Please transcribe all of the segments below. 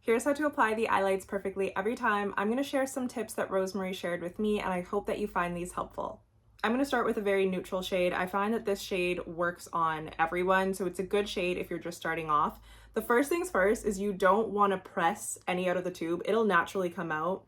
Here's how to apply the eyelights perfectly every time. I'm going to share some tips that Rosemary shared with me, and I hope that you find these helpful. I'm going to start with a very neutral shade. I find that this shade works on everyone, so it's a good shade if you're just starting off. The first things first is you don't want to press any out of the tube. It'll naturally come out.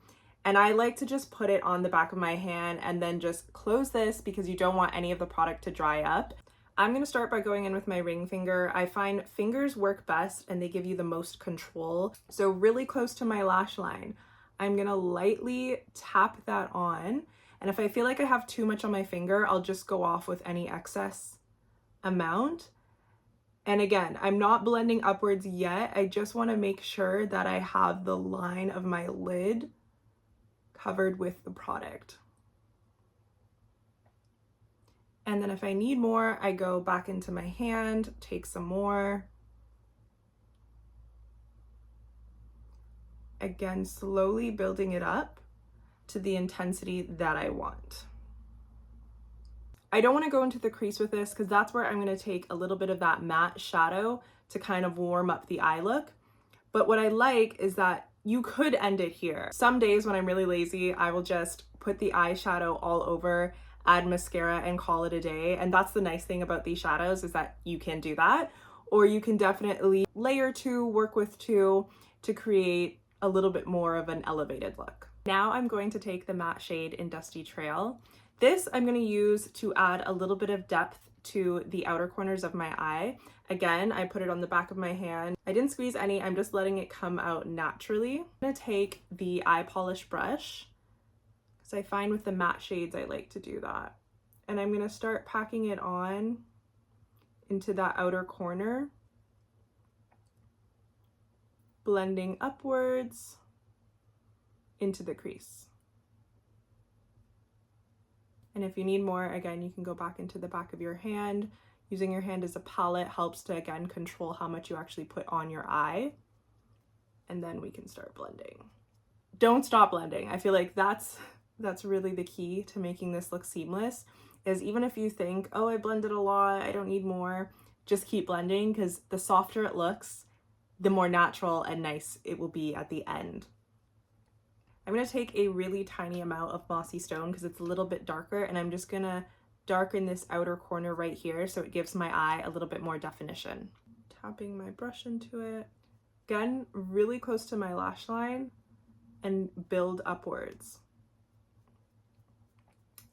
And I like to just put it on the back of my hand and then just close this because you don't want any of the product to dry up. I'm going to start by going in with my ring finger. I find fingers work best and they give you the most control. So really close to my lash line, I'm going to lightly tap that on. And if I feel like I have too much on my finger, I'll just go off with any excess amount. And again, I'm not blending upwards yet. I just want to make sure that I have the line of my lid covered with the product. And then if I need more, I go back into my hand, take some more. Again, slowly building it up to the intensity that I want. I don't want to go into the crease with this because that's where I'm going to take a little bit of that matte shadow to kind of warm up the eye look. But what I like is that you could end it here. Some days when I'm really lazy, I will just put the eyeshadow all over, add mascara, and call it a day. And that's the nice thing about these shadows, is that you can do that, or you can definitely layer two, work with two to create a little bit more of an elevated look. Now I'm going to take the matte shade in Dusty Trail. This I'm going to use to add a little bit of depth to the outer corners of my eye. Again, I put it on the back of my hand. I didn't squeeze any, I'm just letting it come out naturally. I'm going to take the eye polish brush, because I find with the matte shades I like to do that. And I'm going to start packing it on into that outer corner, blending upwards into the crease. And if you need more, again, you can go back into the back of your hand. Using your hand as a palette helps to, again, control how much you actually put on your eye. And then we can start blending. Don't stop blending. I feel like that's really the key to making this look seamless, is even if you think, oh, I blended a lot, I don't need more, just keep blending, because the softer it looks, the more natural and nice it will be at the end. I'm going to take a really tiny amount of Mossy Stone because it's a little bit darker, and I'm just going to darken this outer corner right here so it gives my eye a little bit more definition. Tapping my brush into it. Again, really close to my lash line, and build upwards.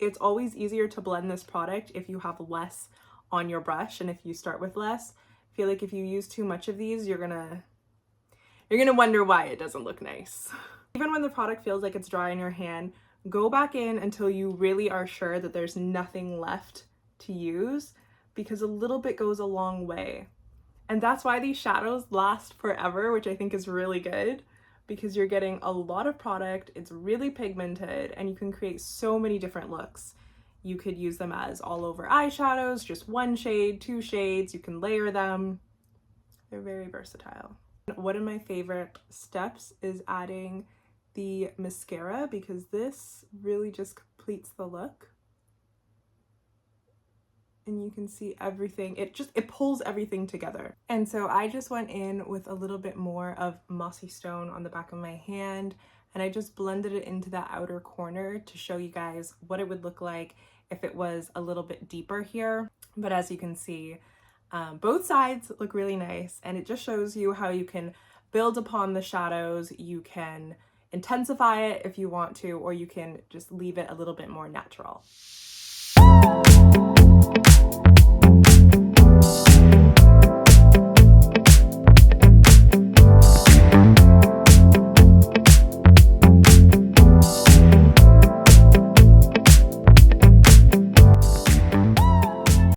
It's always easier to blend this product if you have less on your brush, and if you start with less. I feel like if you use too much of these, you're gonna wonder why it doesn't look nice. Even when the product feels like it's dry in your hand, go back in until you really are sure that there's nothing left to use, because a little bit goes a long way. And that's why these shadows last forever, which I think is really good, because you're getting a lot of product, it's really pigmented, and you can create so many different looks. You could use them as all over eyeshadows, just one shade, two shades, you can layer them. They're very versatile. One of my favorite steps is adding the mascara, because this really just completes the look. And you can see everything, it pulls everything together. And so I just went in with a little bit more of Mossy Stone on the back of my hand, and I just blended it into that outer corner to show you guys what it would look like if it was a little bit deeper here. But as you can see, both sides look really nice, and it just shows you how you can build upon the shadows. You can intensify it if you want to, or you can just leave it a little bit more natural.